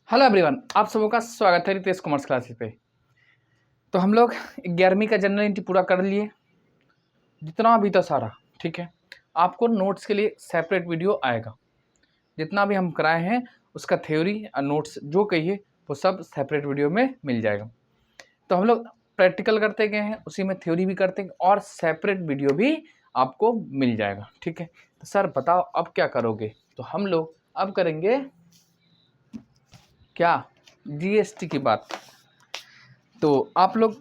Hello everyone, आप सबों का स्वागत है रितेश कॉमर्स क्लासेस पे। तो हम लोग 11वीं का जनरल एंट्री पूरा कर लिए, जितना भी था सारा। ठीक है, आपको नोट्स के लिए सेपरेट वीडियो आएगा। जितना भी हम कराए हैं उसका थ्योरी और नोट्स जो कहिए वो सब सेपरेट वीडियो में मिल जाएगा। तो हम लोग प्रैक्टिकल करते गए हैं, उसी में थ्योरी भी करते हैं और सेपरेट वीडियो भी आपको मिल जाएगा। ठीक है, तो सर बताओ अब क्या करोगे? तो हम लोग अब करेंगे क्या, जीएसटी की बात। तो आप लोग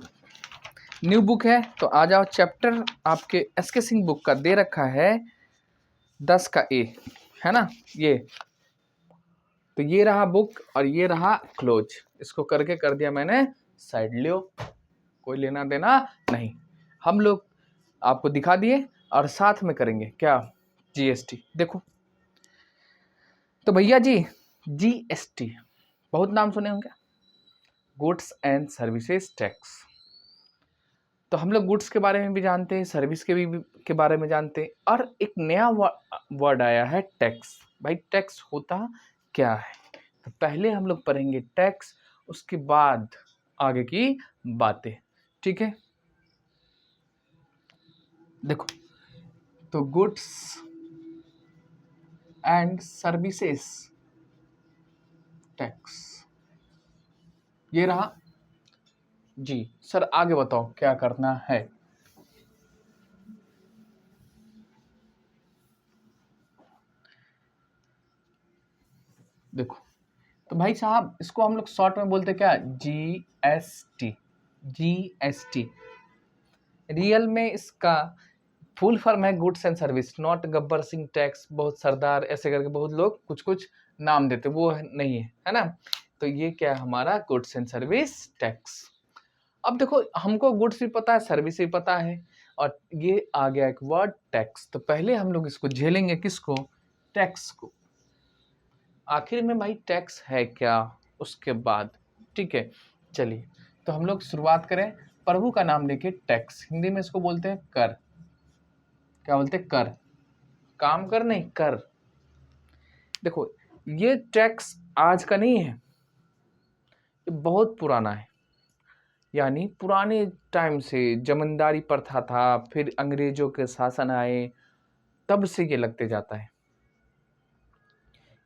न्यू बुक है तो आ जाओ। चैप्टर आपके एसके सिंह बुक का दे रखा है 10 का ए, है ना। ये तो ये रहा बुक और ये रहा क्लोज। इसको करके कर दिया मैंने साइड, लियो, कोई लेना देना नहीं। हम लोग आपको दिखा दिए और साथ में करेंगे क्या, जीएसटी। देखो तो भैया जी, जीएसटी बहुत नाम सुने होंगे, गुड्स एंड सर्विसेज टैक्स। तो हम लोग गुड्स के बारे में भी जानते हैं, सर्विस के बारे में जानते हैं, और एक नया वर्ड आया है टैक्स। भाई टैक्स होता क्या है? तो पहले हम लोग पढ़ेंगे टैक्स, उसके बाद आगे की बातें। ठीक है, देखो तो गुड्स एंड सर्विसेज टैक्स ये रहा जी। सर आगे बताओ क्या करना है। देखो तो भाई साहब इसको हम लोग शॉर्ट में बोलते क्या, जीएसटी। जीएसटी रियल में इसका फुल फॉर्म है goods and service, not Gabbar Singh tax. बहुत सरदार ऐसे करके बहुत लोग कुछ कुछ नाम देते, वो नहीं है, है ना। तो ये क्या है हमारा गुड्स एंड सर्विस टैक्स। अब देखो हमको गुड्स भी पता है, सर्विस भी पता है, और ये आ गया एक वर्ड टैक्स। तो पहले हम लोग इसको झेलेंगे, किसको, टैक्स को। आखिर में भाई टैक्स है क्या, उसके बाद। ठीक है, चलिए तो हम लोग शुरुआत करें प्रभु का नाम लेके। टैक्स हिंदी में इसको बोलते हैं कर। क्या बोलते हैं? कर, काम कर नहीं, कर। देखो ये टैक्स आज का नहीं है, ये बहुत पुराना है। यानी पुराने टाइम से जमींदारी प्रथा था, फिर अंग्रेजों के शासन आए, तब से ये लगते जाता है।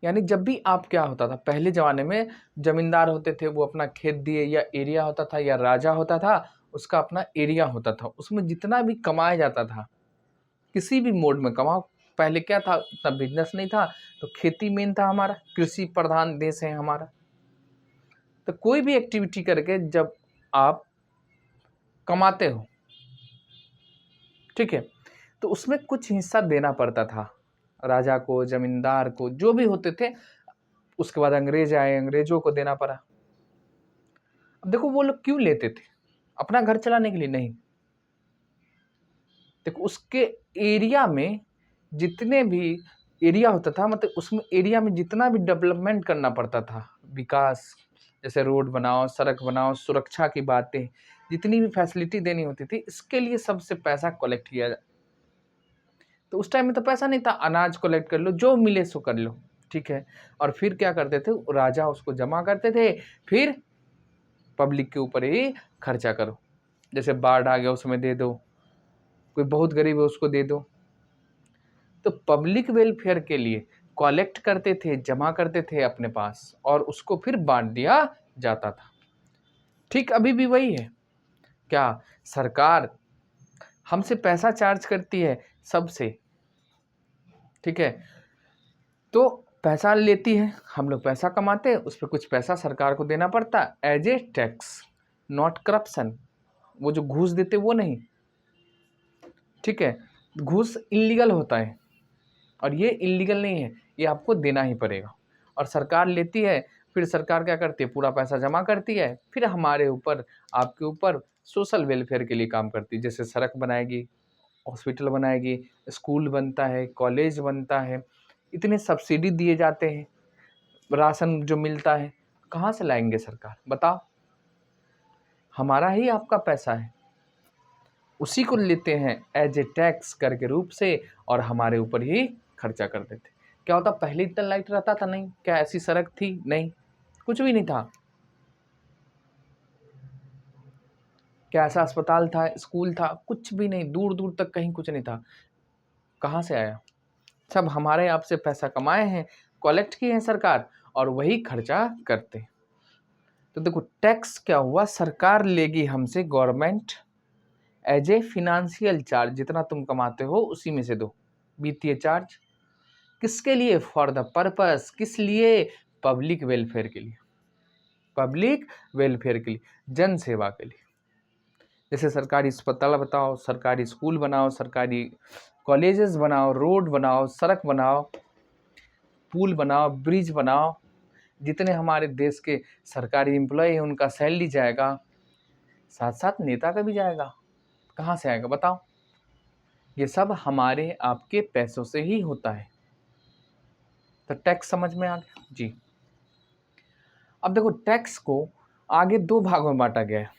यानी जब भी आप क्या होता था पहले ज़माने में, जमींदार होते थे, वो अपना खेत दिए या एरिया होता था, या राजा होता था उसका अपना एरिया होता था, उसमें जितना भी कमाया जाता था, किसी भी मोड में कमाओ। पहले क्या था, इतना बिजनेस नहीं था, तो खेती मेन था हमारा, कृषि प्रधान देश है हमारा। तो कोई भी एक्टिविटी करके जब आप कमाते हो, ठीक है, तो उसमें कुछ हिस्सा देना पड़ता था राजा को, जमींदार को, जो भी होते थे। उसके बाद अंग्रेज आए, अंग्रेजों को देना पड़ा। अब देखो वो लोग क्यों लेते थे, अपना घर चलाने के लिए नहीं। देखो उसके एरिया में जितने भी एरिया होता था, मतलब उसमें एरिया में जितना भी डेवलपमेंट करना पड़ता था, विकास, जैसे रोड बनाओ, सड़क बनाओ, सुरक्षा की बातें, जितनी भी फैसिलिटी देनी होती थी, इसके लिए सबसे पैसा कलेक्ट किया। तो उस टाइम में तो पैसा नहीं था, अनाज कलेक्ट कर लो, जो मिले सो कर लो। ठीक है, और फिर क्या करते थे, राजा उसको जमा करते थे, फिर पब्लिक के ऊपर ही खर्चा करो। जैसे बाढ़ आ गया उसमें दे दो, कोई बहुत गरीब है उसको दे दो। तो पब्लिक वेलफेयर के लिए कलेक्ट करते थे, जमा करते थे अपने पास, और उसको फिर बांट दिया जाता था। ठीक अभी भी वही है। क्या सरकार हमसे पैसा चार्ज करती है सबसे, ठीक है, तो पैसा लेती है, हम लोग पैसा कमाते हैं, उस पर कुछ पैसा सरकार को देना पड़ता है as a tax, not corruption. वो जो घूस देते वो नहीं, ठीक है, घूस इलीगल होता है और ये इलीगल नहीं है, ये आपको देना ही पड़ेगा। और सरकार लेती है, फिर सरकार क्या करती है, पूरा पैसा जमा करती है, फिर हमारे ऊपर, आपके ऊपर सोशल वेलफेयर के लिए काम करती है। जैसे सड़क बनाएगी, हॉस्पिटल बनाएगी, स्कूल बनता है, कॉलेज बनता है, इतने सब्सिडी दिए जाते हैं, राशन जो मिलता है, कहाँ से लाएंगे सरकार, बताओ? हमारा ही आपका पैसा है, उसी को लेते हैं एज ए टैक्स कर के रूप से, और हमारे ऊपर ही खर्चा कर देते। क्या होता, पहले इतना लाइट रहता था नहीं, क्या ऐसी सड़क थी नहीं, कुछ भी नहीं था। क्या ऐसा अस्पताल था, स्कूल था? कुछ भी नहीं, दूर दूर तक कहीं कुछ नहीं था। कहाँ से आया? सब हमारे आपसे पैसा कमाए हैं, कलेक्ट किए हैं सरकार, और वही खर्चा करते। तो देखो टैक्स क्या हुआ, सरकार लेगी हमसे, government as a financial charge, जितना तुम कमाते हो उसी में से दो, वित्तीय चार्ज। किसके लिए? फॉर द पर्पस, किस लिए? पब्लिक वेलफेयर के लिए, पब्लिक वेलफेयर के लिए, जन सेवा के लिए। जैसे सरकारी अस्पताल बताओ, सरकारी स्कूल बनाओ, सरकारी कॉलेजेस बनाओ, रोड बनाओ, सड़क बनाओ, पुल बनाओ, ब्रिज बनाओ। जितने हमारे देश के सरकारी एम्प्लॉय हैं उनका सैलरी जाएगा, साथ साथ नेता का भी जाएगा। कहाँ से आएगा बताओ? ये सब हमारे आपके पैसों से ही होता है। तो टैक्स समझ में आ गया जी। अब देखो टैक्स को आगे दो भागों में बांटा गया है,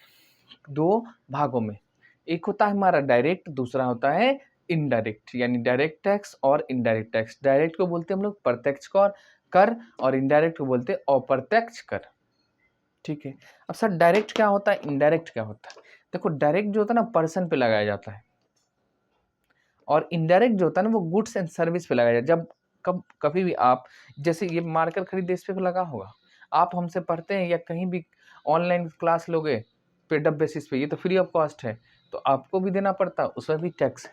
दो भागों में। एक होता है हमारा डायरेक्ट, दूसरा होता है इनडायरेक्ट, यानी डायरेक्ट टैक्स और इनडायरेक्ट टैक्स। डायरेक्ट को बोलते हैं हम लोग प्रत्यक्ष कर, और इनडायरेक्ट को बोलते हैं अप्रत्यक्ष कर। ठीक है। अब सर डायरेक्ट क्या होता है, इनडायरेक्ट क्या होता है? देखो डायरेक्ट जो होता है ना पर्सन पे लगाया जाता है, और इनडायरेक्ट जो होता है ना वो गुड्स एंड सर्विस पे लगाया जाता है। जब कभी भी आप जैसे ये मार्कर खरीदे इस पे भी लगा होगा, आप हमसे पढ़ते हैं या कहीं भी ऑनलाइन क्लास लोगे पेड अप बेसिस पे, ये तो फ्री ऑफ कॉस्ट है, तो आपको भी देना पड़ता है, उसमें भी टैक्स है।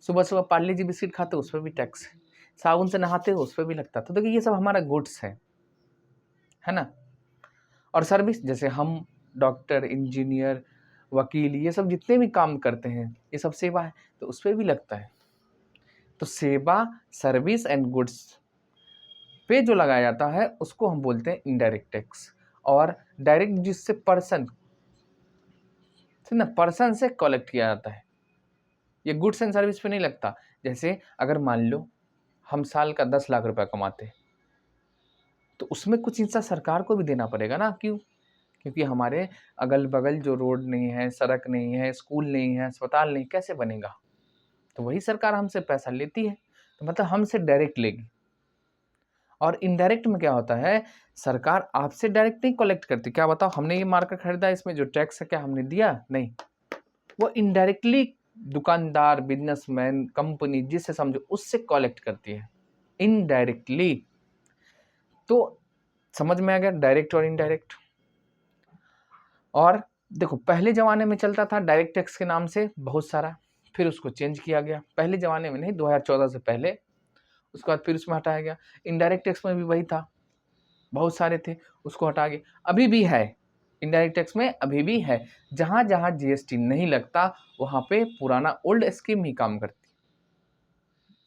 सुबह सुबह पार्ले जी बिस्किट खाते हो उस पर भी टैक्स है, साबुन से नहाते हो उस पर भी लगता है। तो देखिए ये सब हमारा गुड्स है ना। और सर्विस, जैसे हम डॉक्टर, इंजीनियर, वकील, ये सब जितने भी काम करते हैं ये सब सेवा है, तो उस पर भी लगता है। तो सेवा, सर्विस एंड गुड्स पे जो लगाया जाता है उसको हम बोलते हैं इनडायरेक्ट टैक्स। और डायरेक्ट जिससे पर्सन से कलेक्ट किया जाता है, ये गुड्स एंड सर्विस पे नहीं लगता। जैसे अगर मान लो हम साल का 10 लाख रुपया कमाते हैं, तो उसमें कुछ हिस्सा सरकार को भी देना पड़ेगा ना। क्यों? क्योंकि हमारे अगल बगल जो रोड नहीं है, सड़क नहीं है, स्कूल नहीं है, अस्पताल नहीं, कैसे बनेगा? तो वही सरकार हमसे पैसा लेती है, तो मतलब हमसे डायरेक्ट लेगी। और इनडायरेक्ट में क्या होता है, सरकार आपसे डायरेक्ट नहीं कलेक्ट करती। क्या बताओ, हमने ये मार्कर खरीदा, इसमें जो टैक्स है क्या हमने दिया? नहीं, वो इनडायरेक्टली दुकानदार, बिजनेसमैन, कंपनी, जिससे समझो उससे कलेक्ट करती है इनडायरेक्टली। तो समझ में आ गया डायरेक्ट और इनडायरेक्ट। और देखो पहले ज़माने में चलता था डायरेक्ट टैक्स के नाम से बहुत सारा, फिर उसको चेंज किया गया। पहले ज़माने में नहीं, 2014 से पहले, उसके बाद फिर उसमें हटाया गया। इनडायरेक्ट टैक्स में भी वही था, बहुत सारे थे, उसको हटा गया। अभी भी है इनडायरेक्ट टैक्स में, अभी भी है। जहाँ जहाँ जीएसटी नहीं लगता वहाँ पे पुराना ओल्ड स्कीम ही काम करती।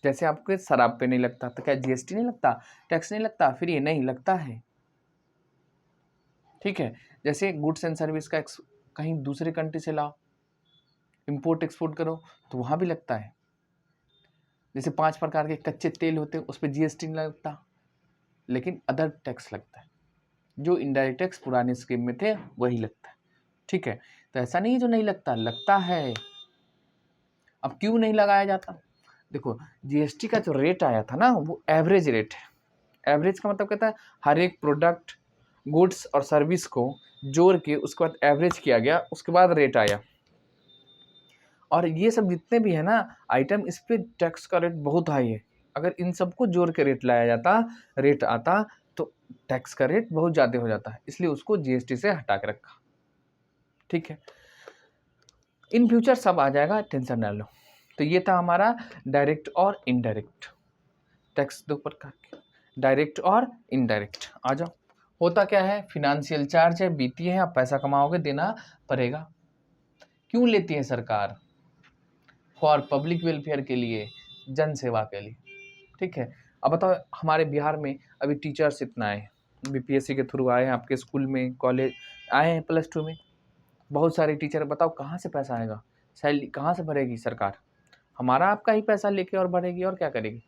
जैसे आपके शराब पे नहीं लगता तो क्या जीएसटी नहीं लगता, टैक्स नहीं लगता? फिर ये नहीं लगता है। ठीक है। जैसे गुड्स एंड सर्विस का कहीं दूसरे कंट्री से लाओ, इंपोर्ट एक्सपोर्ट करो, तो वहाँ भी लगता है। जैसे 5 प्रकार के कच्चे तेल होते हैं उस पर जीएसटी नहीं लगता, लेकिन अदर टैक्स लगता है। जो इनडायरेक्ट टैक्स पुराने स्कीम में थे वही लगता है। ठीक है। तो ऐसा नहीं है जो नहीं लगता, लगता है। अब क्यों नहीं लगाया जाता? देखो जीएसटी का जो रेट आया था ना वो एवरेज रेट है। एवरेज का मतलब कहता है हर एक प्रोडक्ट, गुड्स और सर्विस को जोड़ के उसके बाद एवरेज किया गया, उसके बाद रेट आया। और ये सब जितने भी है ना आइटम, इस पे टैक्स का रेट बहुत हाई है। अगर इन सबको जोड़ के रेट लाया जाता, रेट आता, तो टैक्स का रेट बहुत ज़्यादा हो जाता है, इसलिए उसको जीएसटी से हटा के रखा। ठीक है। इन फ्यूचर सब आ जाएगा, टेंशन ना लो। तो ये था हमारा डायरेक्ट और इनडायरेक्ट टैक्स, दो प्रकार के, डायरेक्ट और इनडायरेक्ट। आ जाओ। होता क्या है, फिनेंशियल चार्ज है, वित्तीय है, आप पैसा कमाओगे देना पड़ेगा। क्यों लेती है सरकार? फॉर पब्लिक वेलफेयर के लिए, जन सेवा के लिए। ठीक है। अब बताओ हमारे बिहार में अभी टीचर्स इतना आए, बीपीएससी के थ्रू आए हैं, आपके स्कूल में, कॉलेज आए हैं, +2 में बहुत सारे टीचर। बताओ कहाँ से पैसा आएगा, सैलरी कहाँ से भरेगी सरकार? हमारा आपका ही पैसा लेके और भरेगी, और क्या करेगी?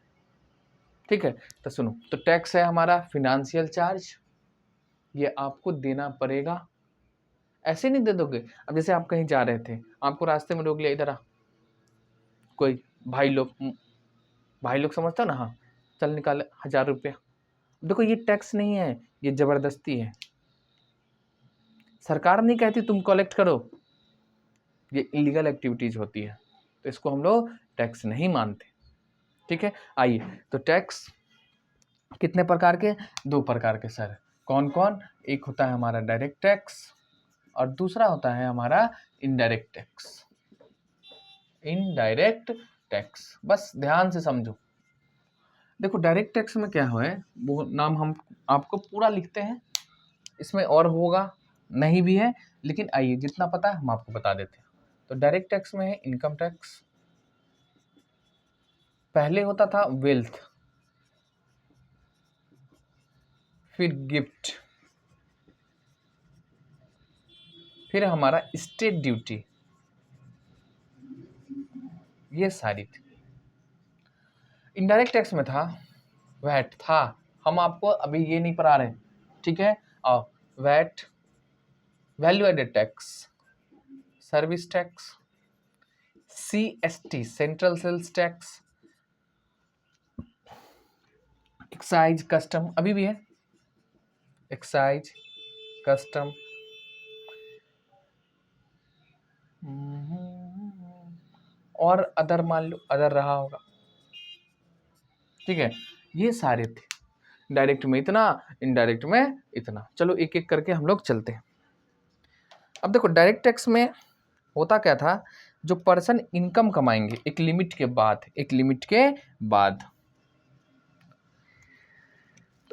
ठीक है। तो सुनो, तो टैक्स है हमारा फिनेंशियल चार्ज, ये आपको देना पड़ेगा, ऐसे नहीं दे दोगे। अब जैसे आप कहीं जा रहे थे, आपको रास्ते में रोक लिया, इधर आ, कोई भाई लोग समझता ना, हाँ चल निकाले 1000 रुपया, देखो ये टैक्स नहीं है, ये जबरदस्ती है। सरकार नहीं कहती तुम कलेक्ट करो, ये इलीगल एक्टिविटीज होती है, तो इसको हम लोग टैक्स नहीं मानते। ठीक है, आइए तो टैक्स कितने प्रकार के? 2 प्रकार के सर। कौन कौन? एक होता है हमारा डायरेक्ट टैक्स और दूसरा होता है हमारा इनडायरेक्ट टैक्स। इनडायरेक्ट टैक्स, बस ध्यान से समझो। देखो डायरेक्ट टैक्स में क्या है, वो नाम हम आपको पूरा लिखते हैं, इसमें और होगा नहीं भी है, लेकिन आइए जितना पता है हम आपको बता देते हैं। तो डायरेक्ट टैक्स में है इनकम टैक्स, पहले होता था वेल्थ, फिर गिफ्ट, फिर हमारा स्टेट ड्यूटी, ये सारी थी। इनडायरेक्ट टैक्स में था वैट था, हम आपको अभी ये नहीं पढ़ा रहे, ठीक है। और VAT, value added tax, service tax, CST central sales tax, excise custom, अभी भी है एक्साइज कस्टम, और अदर, मान लो अदर रहा होगा, ठीक है। ये सारे थे, डायरेक्ट में इतना, इनडायरेक्ट में इतना। चलो एक एक करके हम लोग चलते हैं। अब देखो डायरेक्ट टैक्स में होता क्या था, जो पर्सन इनकम कमाएंगे एक लिमिट के बाद, एक लिमिट के बाद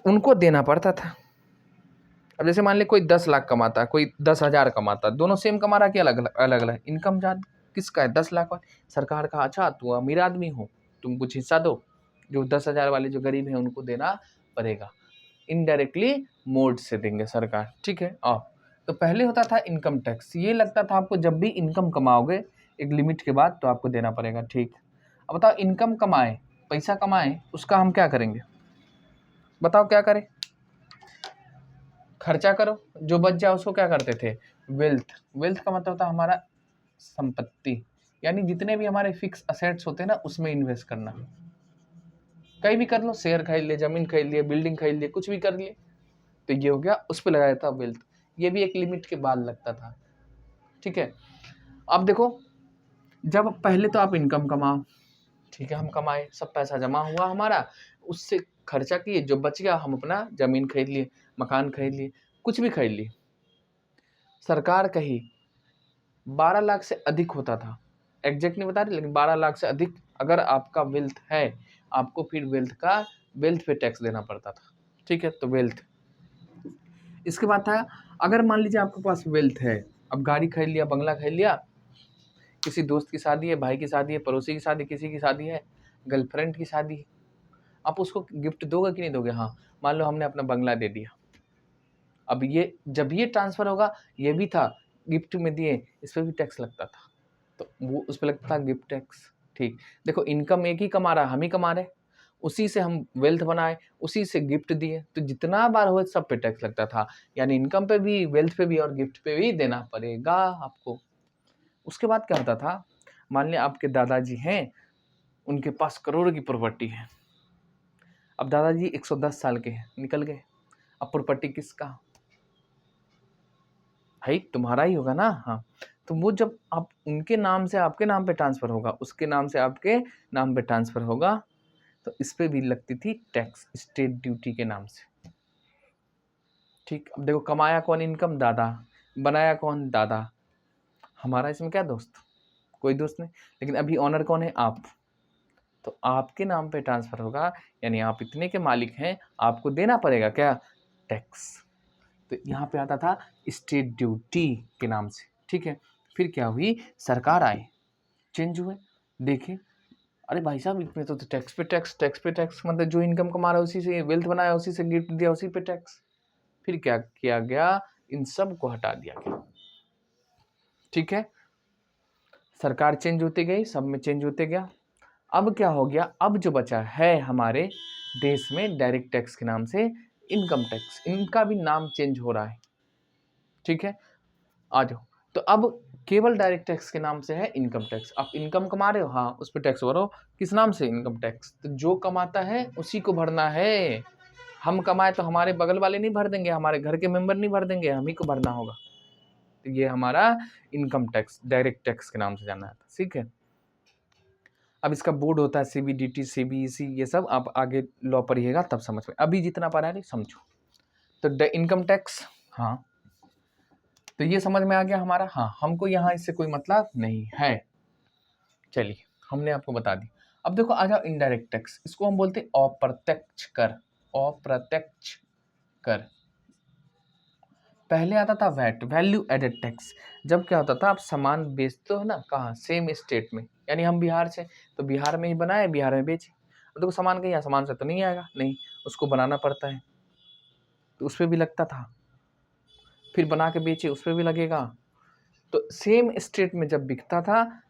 उनको देना पड़ता था। अब जैसे मान ले कोई 10 लाख कमाता, कोई 10,000 कमाता, दोनों सेम कमा रहा कि अलग अलग अलग इनकम जान किसका है? 10 लाख वाला। सरकार का अच्छा तू अमीर आदमी हो, तुम कुछ हिस्सा दो, जो 10,000 वाले जो गरीब हैं उनको देना पड़ेगा, इनडायरेक्टली मोड से देंगे सरकार, ठीक है। तो पहले होता था इनकम टैक्स, ये लगता था आपको जब भी इनकम कमाओगे एक लिमिट के बाद तो आपको देना पड़ेगा, ठीक। अब बताओ इनकम कमाए, पैसा कमाए, उसका हम क्या करेंगे? बताओ क्या करें? खर्चा करो, जो बच जाए उसको क्या करते थे? वेल्थ। वेल्थ का मतलब होता है हमारा संपत्ति, यानी जितने भी हमारे फिक्स असेट्स होते हैं ना उसमें इन्वेस्ट करना। कहीं भी कर लो, शेयर खरीद लिए, जमीन खरीद लिए, बिल्डिंग खरीद लिए, कुछ भी कर लिए, तो ये हो गया, उस पर लगाया था वेल्थ। ये भी एक लिमिट के बाद लगता था, ठीक है। अब देखो, जब पहले तो आप इनकम कमाओ, ठीक है, हम कमाए, सब पैसा जमा हुआ हमारा, उससे खर्चा किए, जो बच गया हम अपना जमीन खरीद लिए, मकान खरीद लिए, कुछ भी खरीद लिए। सरकार कही 12 लाख से अधिक होता था, एग्जैक्ट नहीं बता रही, लेकिन 12 लाख से अधिक अगर आपका वेल्थ है, आपको फिर वेल्थ पे टैक्स देना पड़ता था, ठीक है। तो वेल्थ, इसके बाद था अगर मान लीजिए आपके पास वेल्थ है, अब गाड़ी खरीद लिया, बंगला खरीद लिया, किसी दोस्त की शादी है, भाई की शादी है, पड़ोसी की शादी, किसी की शादी है, गर्लफ्रेंड की शादी है, आप उसको गिफ्ट दोगे कि नहीं दोगे? हाँ, मान लो हमने अपना बंगला दे दिया, अब ये जब ये ट्रांसफर होगा, ये भी था गिफ्ट में दिए, इस पर भी टैक्स लगता था, तो वो उस पर लगता था गिफ्ट टैक्स, ठीक। देखो इनकम एक ही कमा रहा, हम ही कमा रहे, उसी से हम वेल्थ बनाए, उसी से गिफ्ट दिए, तो जितना बार हो सब पे टैक्स लगता था, यानी इनकम पे भी, वेल्थ पे भी और गिफ्ट पे भी देना पड़ेगा आपको। उसके बाद क्या होता था, मान लिया आपके दादाजी हैं, उनके पास करोड़ों की प्रॉपर्टी है, अब दादाजी 110 साल के हैं, निकल गए, अब प्रॉपर्टी किसका? भाई तुम्हारा ही होगा ना, हाँ। तो वो जब आप उनके नाम से आपके नाम पे ट्रांसफर होगा, उसके नाम से आपके नाम पे ट्रांसफर होगा, तो इस पे भी लगती थी टैक्स, स्टेट ड्यूटी के नाम से, ठीक। अब देखो कमाया कौन इनकम? दादा। बनाया कौन? दादा। हमारा इसमें क्या दोस्त? कोई दोस्त नहीं, लेकिन अभी ऑनर कौन है? आप। तो आपके नाम पे ट्रांसफर होगा, यानी आप इतने के मालिक हैं, आपको देना पड़ेगा क्या? टैक्स। तो यहाँ पे आता था स्टेट ड्यूटी के नाम से, ठीक है। फिर क्या हुई, सरकार आए, चेंज हुए, देखे अरे भाई साहब इसमें तो टैक्स पे टैक्स, टैक्स पे टैक्स, मतलब जो इनकम कमा रहा है उसी से, वेल्थ बनाया उसी से, गिफ्ट दिया उसी पे टैक्स। फिर क्या किया गया, इन सब को हटा दिया गया, ठीक है। सरकार चेंज होती गई, सब में चेंज होते गया। अब क्या हो गया, अब जो बचा है हमारे देश में डायरेक्ट टैक्स के नाम से इनकम टैक्स, इनका भी नाम चेंज हो रहा है, ठीक है। आ जाओ, तो अब केवल डायरेक्ट टैक्स के नाम से है इनकम टैक्स। आप इनकम कमा रहे हो, हाँ, उस पर टैक्स भरो, किस नाम से? Income tax. तो जो कमाता है उसी को भरना है, हम कमाए तो हमारे बगल वाले नहीं भर देंगे, हमारे घर के मेंबर नहीं भर देंगे, हम ही को भरना होगा। तो ये हमारा इनकम टैक्स डायरेक्ट टैक्स के नाम से जाना है, ठीक है। अब इसका बोर्ड होता है सीबीडीटी, सीबीईसी, ये सब आप आगे लॉ पढ़िएगा तब समझ में, अभी जितना पढ़ा है समझो। तो इनकम टैक्स, हाँ तो ये समझ में आ गया हमारा। हाँ, हमको यहाँ इससे कोई मतलब नहीं है, चलिए हमने आपको बता दी। अब देखो आ जाओ इनडायरेक्ट टैक्स, इसको हम बोलते हैं अप्रत्यक्ष कर। अप्रत्यक्ष कर, पहले आता था वैट, वैल्यू एडेड टैक्स। जब क्या होता था, आप सामान बेचते हो ना, कहाँ, सेम स्टेट में, यानी हम बिहार से, तो बिहार में ही बनाए, बिहार में बेचे। अब देखो सामान कहीं सामान से तो नहीं आएगा, नहीं, उसको बनाना पड़ता है, तो उस पर भी लगता था, फिर बना के बेचे उस पर भी लगेगा। तो सेम स्टेट में जब बिकता था,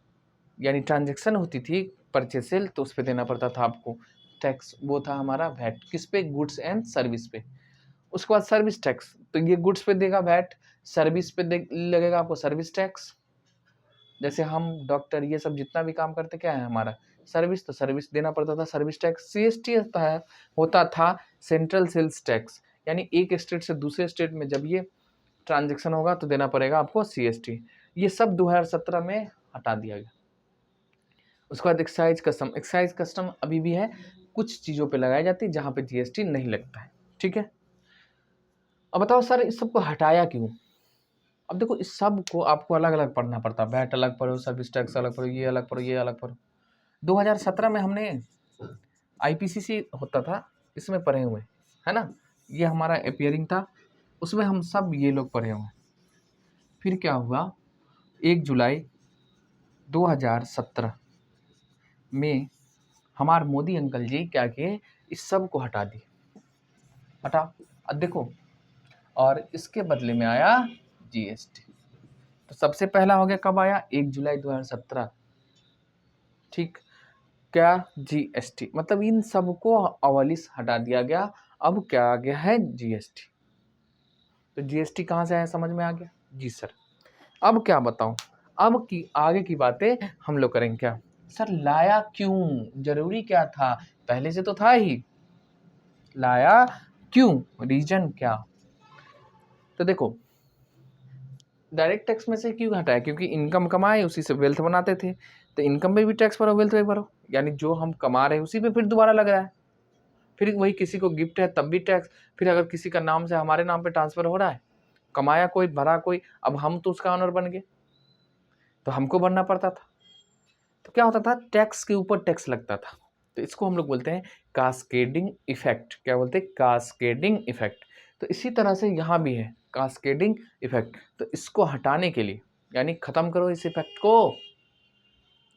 यानी ट्रांजेक्शन होती थी परचेज सेल, तो उस पर देना पड़ता था आपको टैक्स, वो था हमारा वैट। किस पे, गुड्स एंड सर्विस पे। उसके बाद सर्विस टैक्स, तो ये गुड्स पे देगा वैट, सर्विस पे लगेगा आपको सर्विस टैक्स। जैसे हम डॉक्टर ये सब जितना भी काम करते, क्या है हमारा सर्विस, तो सर्विस देना पड़ता था, सर्विस टैक्स। सीएसटी होता था सेंट्रल सेल्स टैक्स, यानी एक स्टेट से दूसरे स्टेट में जब ये ट्रांजेक्शन होगा तो देना पड़ेगा आपको सीएसटी। ये सब 2017 में हटा दिया गया। उसके बाद एक्साइज कस्टम, एक्साइज कस्टम अभी भी है, कुछ चीज़ों पे लगाई जाती है जहाँ पे जीएसटी नहीं लगता है, ठीक है। अब बताओ सर इस सबको हटाया क्यों। अब देखो इस सब को आपको अलग अलग पढ़ना पड़ता है, वैट अलग पढ़ो, सर्विस टैक्स अलग पढ़ो, ये अलग पढ़ो, ये अलग पढ़ो। 2017 में हमने आईपीसीसी होता था, इसमें पढ़े हुए, है ना, ये हमारा अपियरिंग था, उसमें हम सब ये लोग पढ़े हुए। फिर क्या हुआ, 1 जुलाई 2017 में हमारे मोदी अंकल जी क्या किए, इस सब को हटा दिए, हटा। अब देखो, और इसके बदले में आया जीएसटी। तो सबसे पहला हो गया, कब आया, 1 जुलाई 2017, ठीक। क्या, जीएसटी, मतलब इन सबको अवली से हटा दिया गया। अब क्या आ गया है, जीएसटी। तो जीएसटी कहाँ से आया, समझ में आ गया जी सर। अब क्या बताऊं, अब की आगे की बातें हम लोग करेंगे। क्या सर लाया क्यों, जरूरी क्या था, पहले से तो था ही, लाया क्यों, रीजन क्या। तो देखो डायरेक्ट टैक्स में से क्यों हटाया, क्योंकि इनकम कमाए उसी से वेल्थ बनाते थे, तो इनकम पे भी टैक्स भरो, वेल्थ पे भरो, यानी जो हम कमा रहे हैं उसी पे फिर दोबारा लग रहा है। फिर वही किसी को गिफ्ट है तब भी टैक्स, फिर अगर किसी का नाम से हमारे नाम पे ट्रांसफर हो रहा है, कमाया कोई भरा कोई, अब हम तो उसका ऑनर बन गए, तो हमको भरना पड़ता था। तो क्या होता था, टैक्स के ऊपर टैक्स लगता था। तो इसको हम लोग बोलते हैं कास्केडिंग इफेक्ट। क्या बोलते हैं, कास्केडिंग इफेक्ट। तो इसी तरह से यहाँ भी है कास्केडिंग इफेक्ट। तो इसको हटाने के लिए, यानी खत्म करो इस इफेक्ट को,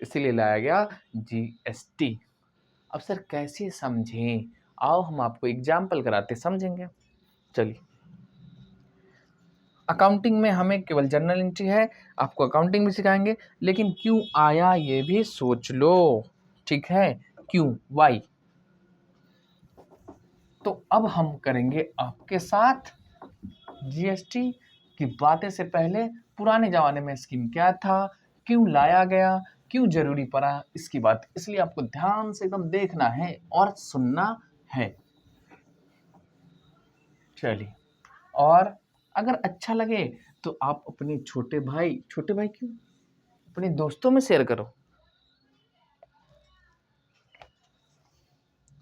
इसीलिए लाया गया जीएसटी। अब सर कैसे समझें, आओ हम आपको एग्जाम्पल कराते समझेंगे। चलिए, अकाउंटिंग में हमें केवल जर्नल एंट्री है, आपको अकाउंटिंग भी सिखाएंगे, लेकिन क्यों आया ये भी सोच लो, ठीक है, क्यों, वाई। तो अब हम करेंगे आपके साथ जीएसटी की बातें से पहले पुराने जमाने में स्कीम क्या था, क्यों लाया गया, क्यों जरूरी पड़ा, इसकी बात, इसलिए आपको ध्यान से एकदम देखना है और सुनना है। चलिए, और अगर अच्छा लगे तो आप अपने छोटे भाई क्यों, अपने दोस्तों में शेयर करो,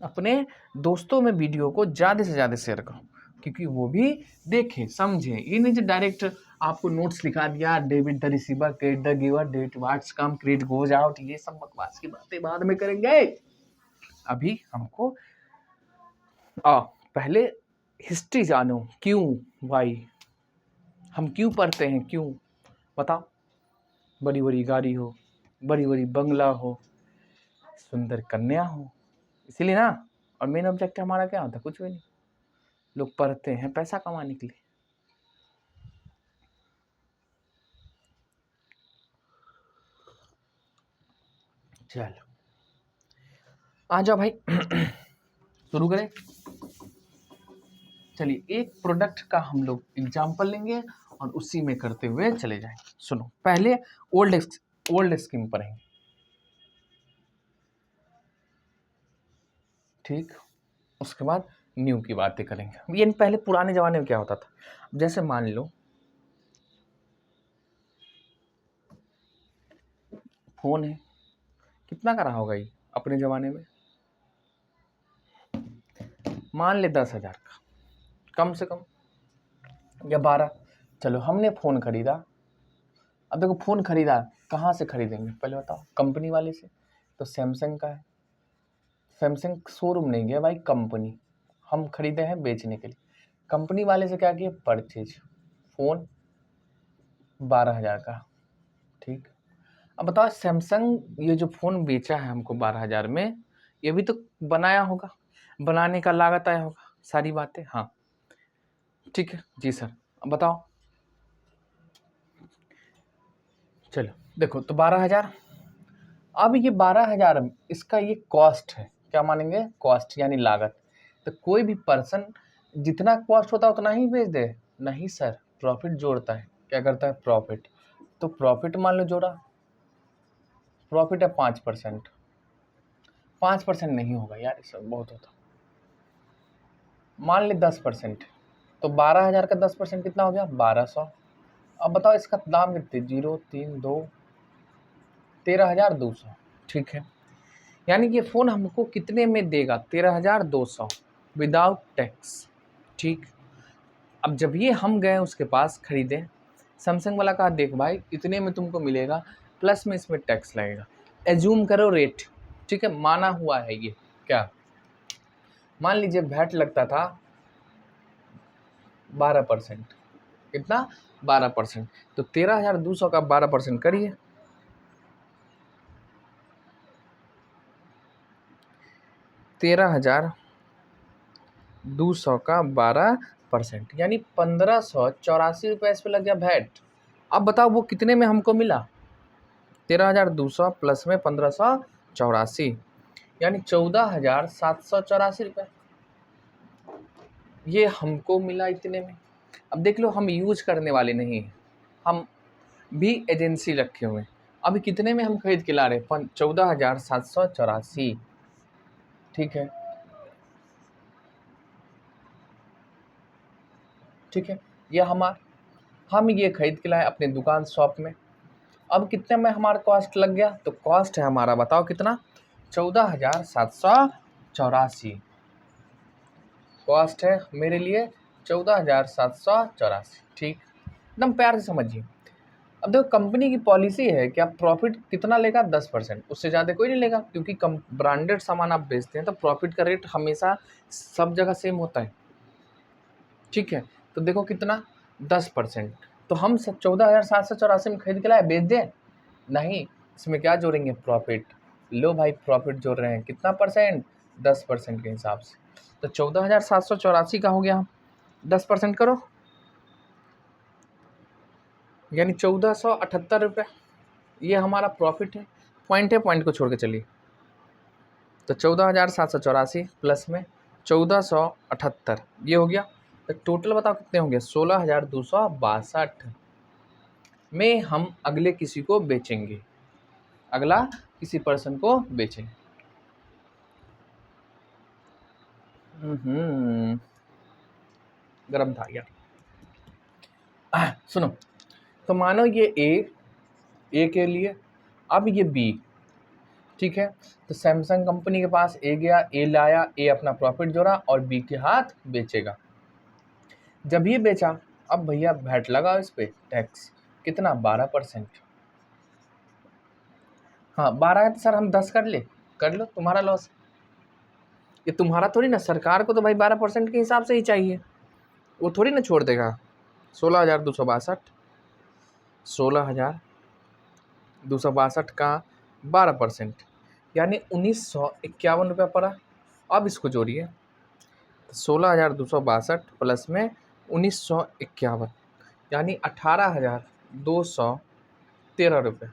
अपने दोस्तों में वीडियो को ज़्यादा से ज़्यादा शेयर करो, क्योंकि वो भी देखें समझें। ये नहीं जो डायरेक्ट आपको नोट्स लिखा दिया, debit the receiver, credit the giver, डेट what's come, credit goes out, ये सब बकवास की बातें बाद में करेंगे। अभी हमको पहले हिस्ट्री जानो, क्यों, वाई, हम क्यों पढ़ते हैं, क्यों, बताओ। बड़ी बड़ी गाड़ी हो, बड़ी बड़ी बंगला हो, सुंदर कन्या हो, इसीलिए ना। और मेन ऑब्जेक्ट हमारा क्या होता है, कुछ भी नहीं, लोग पढ़ते हैं पैसा कमाने के लिए। चलो आ जाओ भाई शुरू करें। चलिए, एक प्रोडक्ट का हम लोग एग्जांपल लेंगे और उसी में करते हुए चले जाएंगे। सुनो, पहले ओल्ड स्कीम पढ़ेंगे, ठीक, उसके बाद न्यू की बातें करेंगे। ये पहले पुराने ज़माने में क्या होता था, जैसे मान लो फ़ोन है, कितना का रहा होगा ये अपने ज़माने में, मान ले 10,000 का कम से कम, या 12। चलो हमने फ़ोन खरीदा। अब देखो फ़ोन खरीदा कहाँ से खरीदेंगे पहले बताओ, कंपनी वाले से। तो सैमसंग का है, सैमसंग शोरूम नहीं गया भाई, कंपनी, हम खरीदे हैं बेचने के लिए। कंपनी वाले से क्या किए, परचेज, फ़ोन 12,000 का, ठीक। अब बताओ सैमसंग ये जो फ़ोन बेचा है हमको 12,000 में, ये भी तो बनाया होगा, बनाने का लागत आया होगा, सारी बातें, हाँ ठीक है जी सर। अब बताओ, चलो देखो तो 12,000, अब ये 12,000 इसका ये कॉस्ट है, क्या मानेंगे, कॉस्ट यानी लागत। तो कोई भी पर्सन जितना कॉस्ट होता है उतना ही बेच दे, नहीं सर, प्रॉफिट जोड़ता है, क्या करता है, प्रॉफिट। तो प्रॉफिट मान लो जोड़ा, प्रॉफिट है 5%, 5% नहीं होगा यार, ये सब बहुत होता, मान ले 10%, तो 12,000 का 10% कितना हो गया, 1200। अब बताओ इसका दाम कितने, 0 3 2 13,200, ठीक है। यानी कि ये फ़ोन हमको कितने में देगा, 13,200 विदाउट टैक्स, ठीक। अब जब ये हम गए उसके पास खरीदे, सैमसंग वाला कहा देख भाई इतने में तुमको मिलेगा, प्लस में इसमें टैक्स लगेगा, एज्यूम करो रेट, ठीक है, माना हुआ है ये, क्या मान लीजिए वैट लगता था 12%, कितना, 12%, तो 13,200 का 12% करिए, 13,200 का 12%, यानी 1,584 रुपये इस पे लग गया वैट। अब बताओ वो कितने में हमको मिला, 13,200 प्लस में 1,584, यानी 14,784 रुपये ये हमको मिला इतने में। अब देख लो हम यूज करने वाले नहीं हैं, हम भी एजेंसी रखे हुए हैं। अभी कितने में हम खरीद के ला रहे हैं, 14,784, ठीक है, ठीक है। ये हम ये खरीद के लाए अपने दुकान शॉप में। अब कितने में हमारा कॉस्ट लग गया, तो कॉस्ट है हमारा बताओ कितना, 14,784 कॉस्ट है मेरे लिए, 14,784, ठीक, एकदम प्यार से समझिए। अब देखो कंपनी की पॉलिसी है कि आप प्रॉफिट कितना लेगा, 10%, उससे ज़्यादा कोई नहीं लेगा, क्योंकि कम ब्रांडेड सामान आप बेचते हैं तो प्रॉफिट का रेट हमेशा सब जगह सेम होता है, ठीक है। तो देखो कितना, 10%, तो हम सब 14,784 में खरीद के लाए, बेच दें, नहीं, इसमें क्या जोड़ेंगे, प्रॉफिट। लो भाई प्रॉफिट जोड़ रहे हैं, कितना परसेंट, 10% के हिसाब से। तो 14,784 का हो गया, 10% करो, यानी 1,478 रुपये, ये हमारा प्रॉफिट है। पॉइंट है, पॉइंट को छोड़ के चलिए, तो 14,784 प्लस में 1,478 ये हो गया, तो टोटल बताओ कितने हो गए, 16,262 में हम अगले किसी को बेचेंगे, अगला किसी पर्सन को बेचेंगे। गरम था यार। सुनो, तो मानो ये ए के लिए, अब ये बी, ठीक है। तो सैमसंग कंपनी के पास ए गया, ए लाया, ए अपना प्रॉफिट जोड़ा और बी के हाथ बेचेगा। जब ये बेचा, अब भैया वैट लगा इस पे, टैक्स कितना, 12%। हाँ 12 है तो सर हम 10 कर ले, कर लो, तुम्हारा लॉस, ये तुम्हारा थोड़ी ना, सरकार को तो भाई 12% के हिसाब से ही चाहिए, वो थोड़ी ना छोड़ देगा। 16,262, 16,262 का 12%, यानी 1,951 रुपया पड़ा। अब इसको जोड़िए, 16,262 प्लस में 1,951, यानी 18,213 रुपये।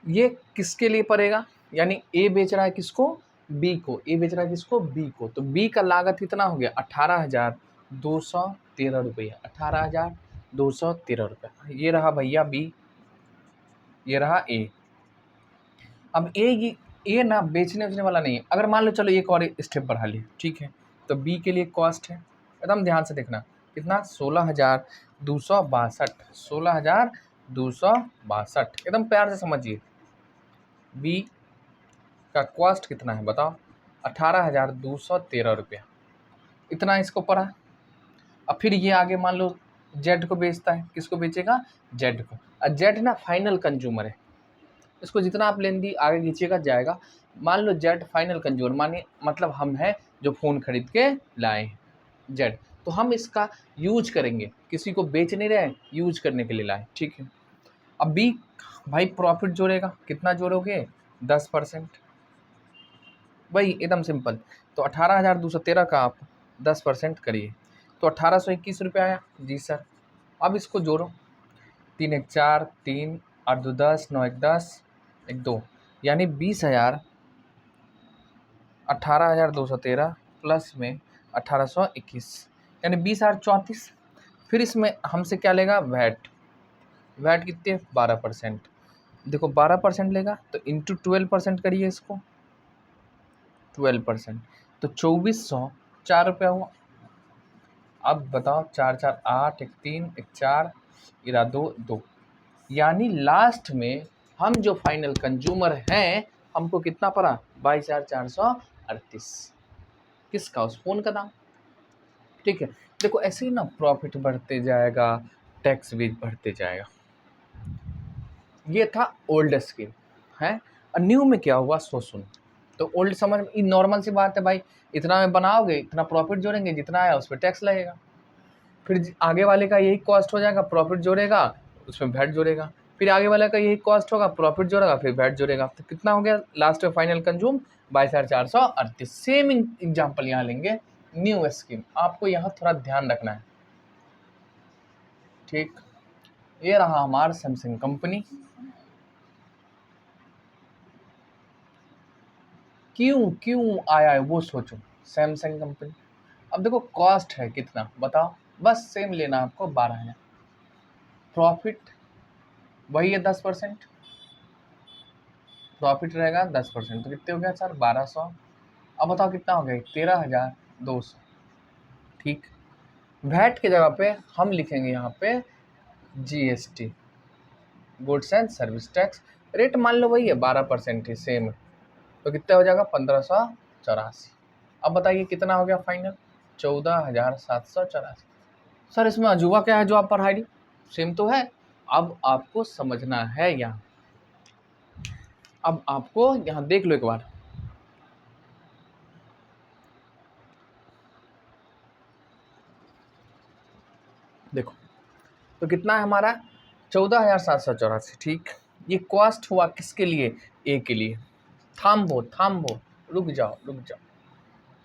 ये किसके लिए पड़ेगा, यानी ए बेच रहा है किसको, बी को, ए बेच रहा है किसको, बी को, तो बी का लागत कितना हो गया, 18,213 रुपया, 18,213 रुपया। ये रहा भैया बी, ये रहा ए। अब ए ना बेचने वाला नहीं है। अगर मान लो चलो एक और स्टेप बढ़ा लिए, ठीक है, तो बी के लिए कॉस्ट है, एकदम ध्यान से देखना, कितना 16,262, 16,262, एकदम प्यार से समझिए। बी का कॉस्ट कितना है बताओ, 18,213 रुपया, इतना इसको पड़ा। अब फिर ये आगे मान लो जेड को बेचता है, किसको बेचेगा, जेड को। और जेड ना फाइनल कंज्यूमर है, इसको जितना आप लेन दी आगे खींचेगा जाएगा। मान लो जेड फाइनल कंज्यूमर, मानिए मतलब हम हैं जो फ़ोन खरीद के लाए हैं जेड, तो हम इसका यूज करेंगे, किसी को बेच नहीं रहे, यूज करने के लिए लाए, ठीक है। अब बी भाई प्रॉफिट जोड़ेगा, कितना जोड़ोगे, 10%, वही एकदम सिंपल। तो 18,213 का आप 10% करिए तो 1,821 रुपये आया, जी सर। अब इसको जोड़ो, 3 1 4, 3 8 2 10, 9 1 10, 1 2, यानी 20,000, 18,213 प्लस में 1,821, यानी 20,034। फिर इसमें हमसे क्या लेगा, वैट, वैट कितने, 12%। देखो 12% लेगा तो इंटू 12% करिए इसको, 12%, तो 2,404 रुपया हुआ। अब बताओ, 4 4 8, 1 3, 1 4, 2 2, यानी लास्ट में हम जो फाइनल कंज्यूमर हैं, हमको कितना पड़ा, 22,438, किसका, उस फोन का दाम, ठीक है। देखो ऐसे ही ना प्रॉफिट बढ़ते जाएगा, टैक्स भी बढ़ते जाएगा। ये था ओल्ड स्कीम है। और न्यू में क्या हुआ सो सुन। तो ओल्ड समझ में नॉर्मल सी बात है भाई, इतना में बनाओगे, इतना प्रॉफिट जोड़ेंगे, जितना आया उस पर टैक्स लगेगा। फिर आगे वाले का यही कॉस्ट हो जाएगा, प्रॉफिट जोड़ेगा उसमें वैट जोड़ेगा, फिर आगे वाले का यही कॉस्ट होगा, प्रॉफिट जोड़ेगा फिर वैट जोड़ेगा, तो कितना हो गया लास्ट में फाइनल कंज्यूम, 22,438। सेम एग्जाम्पल यहाँ लेंगे, न्यू स्कीम, आपको यहाँ थोड़ा ध्यान रखना है, ठीक। ये रहा हमारा सैमसंग कंपनी। क्यों क्यों आया है वो सोचो, सैमसंग कंपनी। अब देखो कॉस्ट है कितना बताओ, बस सेम लेना आपको 12,000, प्रॉफिट वही है 10%, प्रॉफिट रहेगा 10%, तो कितने हो गया सर, 1,200। अब बताओ कितना हो गया, 13,200, ठीक। वैट की जगह पे हम लिखेंगे यहाँ पे GST, goods and service tax, rate मान लो वही है 12% ही सेम, तो कितना हो जाएगा, 1,584। अब बताइए कितना हो गया फाइनल, 14,784। सर इसमें अजूबा क्या है जो आप पढ़ाई दी, सेम तो है। अब आपको समझना है यहाँ, अब आपको यहाँ देख लो एक बार, देखो तो कितना है हमारा, 14,784, ठीक। ये कॉस्ट हुआ किसके लिए, ए के लिए। थाम्बो थाम्बो, रुक जाओ रुक जाओ,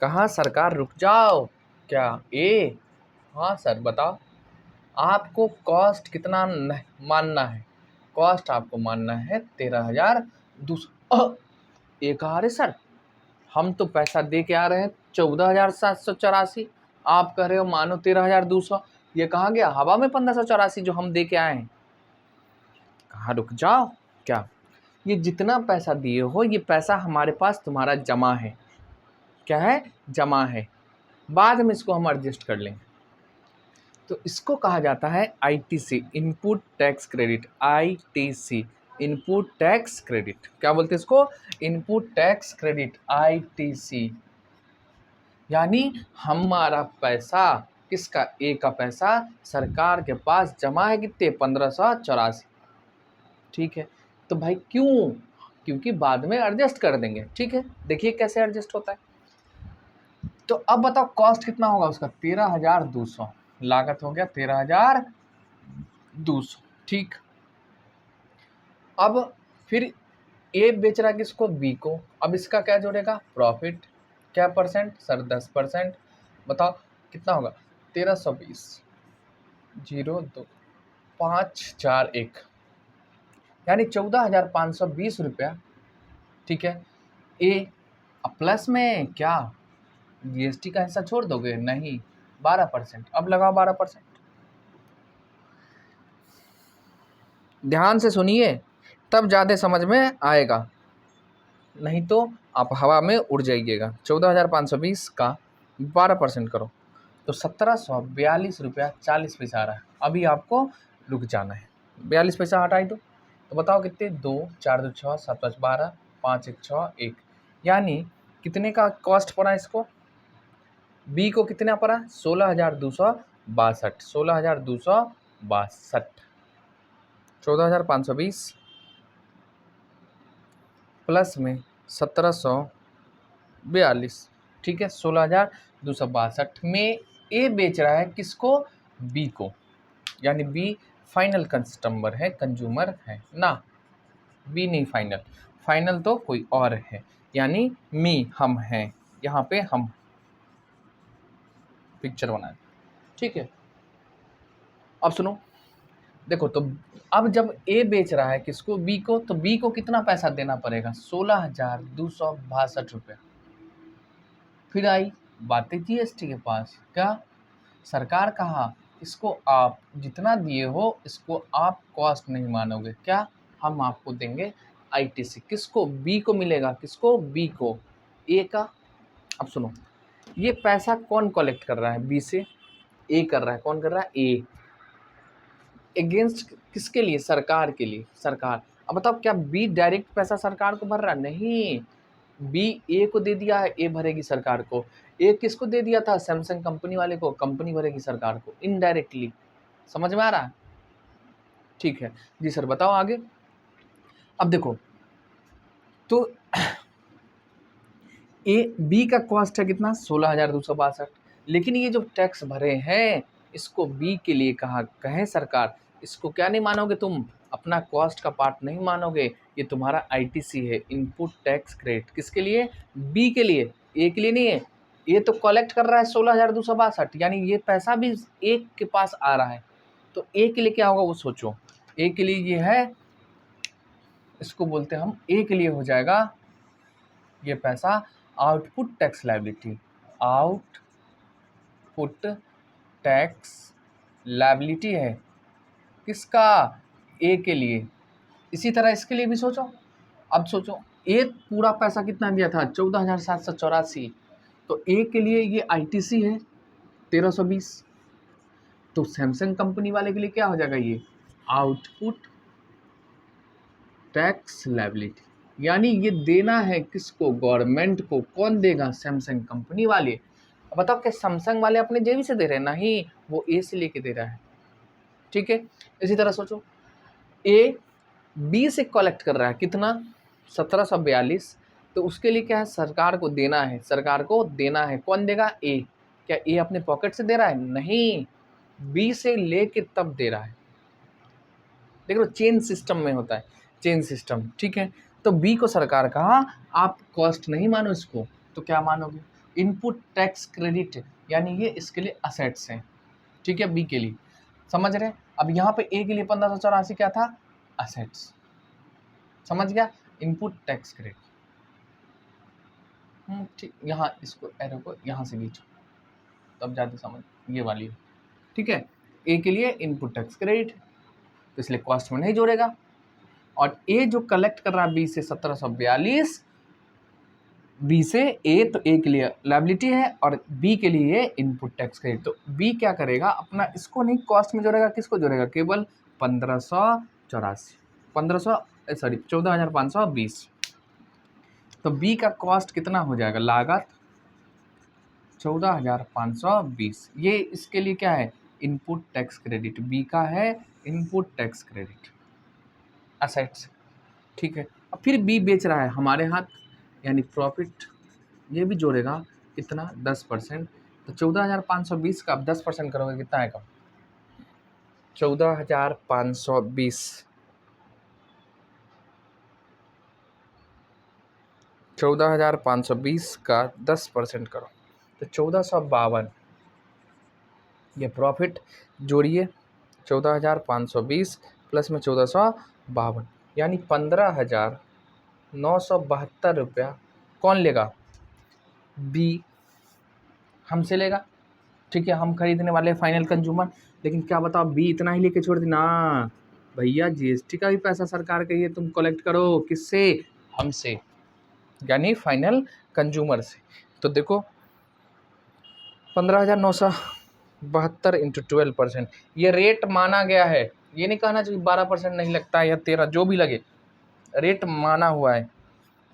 कहाँ सरकार रुक जाओ, क्या ए, हाँ सर बताओ, आपको कॉस्ट कितना मानना है, कॉस्ट आपको मानना है 13,200। ये कहा रे सर, हम तो पैसा दे के आ रहे हैं 14,784, आप कह रहे हो मानो 13,200, ये कहाँ गया हवा में 1,584 जो हम दे के आए हैं। कहाँ रुक जाओ, क्या ये जितना पैसा दिए हो ये पैसा हमारे पास तुम्हारा जमा है, क्या है, जमा है, बाद में इसको हम एडजस्ट कर लेंगे। तो इसको कहा जाता है ITC, input tax credit, ITC, input tax credit, क्या बोलते हैं इसको, इनपुट टैक्स क्रेडिट, आईटीसी। यानी हमारा पैसा, किसका, ए का पैसा सरकार के पास जमा है कितने, 1,584, ठीक है। तो भाई क्यों, क्योंकि बाद में एडजस्ट कर देंगे, ठीक है। देखिए कैसे एडजस्ट होता है। तो अब बताओ कॉस्ट कितना होगा उसका, 13,200, लागत हो गया 13,200, ठीक। अब फिर ए बेच रहा है किसको, बी को, अब इसका क्या जोड़ेगा, प्रॉफिट, क्या परसेंट सर, 10%, बताओ कितना होगा, 1,320, 02541, यानी 14,520 रुपया, ठीक है। ए अब प्लस में क्या, जीएसटी का हिस्सा छोड़ दोगे, नहीं, 12%, अब लगाओ 12%, ध्यान से सुनिए तब ज़्यादा समझ में आएगा, नहीं तो आप हवा में उड़ जाइएगा। 14,520 का 12% करो तो 1742 रुपया 40 पैसा आ रहा है। अभी आपको रुक जाना है, 42 पैसा हटाई दो तो बताओ कितने, 2 4 2 6 7 5 12 5 1 6 1, यानी कितने का कॉस्ट पड़ा इसको, बी को कितना पड़ा 16,262, 16,262, 14,520 प्लस में 1742, ठीक है, 16,262 में ए बेच रहा है किसको, बी को, यानी बी फाइनल कस्टमर है, कंज्यूमर है ना, बी नहीं फाइनल, फाइनल तो कोई और है, यानी हम हैं, यहाँ पे हम पिक्चर बनाए, ठीक है। अब सुनो, देखो तो अब जब ए बेच रहा है किसको, बी को, तो बी को कितना पैसा देना पड़ेगा, 16,262 रुपया। फिर आई बातें जीएसटी के पास, क्या सरकार कहा इसको आप जितना दिए हो इसको आप कॉस्ट नहीं मानोगे, क्या हम आपको देंगे आईटीसी, किसको, बी को मिलेगा, किसको, बी को, ए का। अब सुनो, ये पैसा कौन कलेक्ट कर रहा है, बी से, ए कर रहा है, कौन कर रहा है, ए, अगेंस्ट किसके लिए, सरकार के लिए, सरकार। अब बताओ क्या बी डायरेक्ट पैसा सरकार को भर रहा है, नहीं, बी ए को दे दिया है, ए भरेगी सरकार को, ए किसको दे दिया था, सैमसंग कंपनी वाले को, कंपनी भरेगी सरकार को इनडायरेक्टली, समझ में आ रहा है, ठीक है जी सर बताओ आगे। अब देखो तो ए बी का कॉस्ट है कितना, 16,262, लेकिन ये जो टैक्स भरे हैं इसको बी के लिए कहे सरकार, इसको क्या नहीं मानोगे तुम, अपना कॉस्ट का पार्ट नहीं मानोगे, ये तुम्हारा आईटीसी है, इनपुट टैक्स क्रेडिट, किसके लिए, बी के लिए, ए के लिए नहीं है, ये तो कलेक्ट कर रहा है 16,262, यानी ये पैसा भी ए के पास आ रहा है, तो ए के लिए क्या होगा वो सोचो, ए के लिए ये है, इसको बोलते हैं हम, ए के लिए हो जाएगा ये पैसा output tax liability, output tax liability है किसका, ए के लिए। इसी तरह इसके लिए भी सोचो, अब सोचो ए पूरा पैसा कितना दिया था, 14,784, तो ए के लिए ये आईटीसी है 1,320, तो सैमसंग कंपनी वाले के लिए क्या हो जाएगा, ये आउटपुट टैक्स लायबिलिटी, यानी ये देना है किसको, गवर्नमेंट को, कौन देगा, सैमसंग कंपनी वाले। अब बताओ क्या सैमसंग वाले अपने जेबी से दे रहे हैं, नहीं, वो ए से लेके दे रहा है, ठीक है। इसी तरह सोचो ए बी से कलेक्ट कर रहा है कितना, 1742, तो उसके लिए क्या है, सरकार को देना है, सरकार को देना है, कौन देगा, ए, क्या ए अपने पॉकेट से दे रहा है, नहीं, बी से लेके तब दे रहा है, देख लो चेन सिस्टम में होता है, चेन सिस्टम, ठीक है। तो बी को सरकार कहा आप कॉस्ट नहीं मानो इसको, तो क्या मानोगे, इनपुट टैक्स क्रेडिट, यानी ये इसके लिए असेट्स हैं, ठीक है, बी के लिए, समझ रहे। अब यहाँ पे ए के लिए 1584 क्या था, असेट्स, समझ गया, इनपुट टैक्स क्रेडिट, ठीक, यहाँ इसको एरो को यहाँ से खींचो तब जाते समझ, ये वाली, ठीक है, ए के लिए इनपुट टैक्स क्रेडिट, तो इसलिए कॉस्ट में नहीं जोड़ेगा, और ए जो कलेक्ट कर रहा है बी से 1742, बी से ए, तो ए के लिए लायबिलिटी है और बी के लिए इनपुट टैक्स क्रेडिट, तो बी क्या करेगा, अपना इसको नहीं कॉस्ट में जोड़ेगा, किसको जोड़ेगा, केवल 14,520, तो बी का कॉस्ट कितना हो जाएगा, लागत 14,520, ये इसके लिए क्या है, इनपुट टैक्स क्रेडिट, बी का है इनपुट टैक्स क्रेडिट असेट्स, ठीक है। अब फिर बी बेच रहा है हमारे हाथ, यानी प्रॉफिट, ये भी जोड़ेगा कितना, 10%, तो 14,520 का आप 10% करोगे कितना आएगा, 14,520, 14,520 का 10% करो तो 1452, ये प्रॉफिट जोड़िए, 14,520 प्लस में 1452, यानी 15,972 रुपया कौन लेगा, बी हमसे लेगा, ठीक है, हम खरीदने वाले फाइनल कंज्यूमर, लेकिन क्या बताओ बी इतना ही लेके छोड़ देना, भैया जीएसटी का भी पैसा सरकार का ये तुम कलेक्ट करो, किससे, हमसे, यानी फाइनल कंज्यूमर से। तो देखो 15,972 इंटू 12%, ये रेट माना गया है। ये नहीं कहना चाहिए 12% नहीं लगता है या 13, जो भी लगे, रेट माना हुआ है।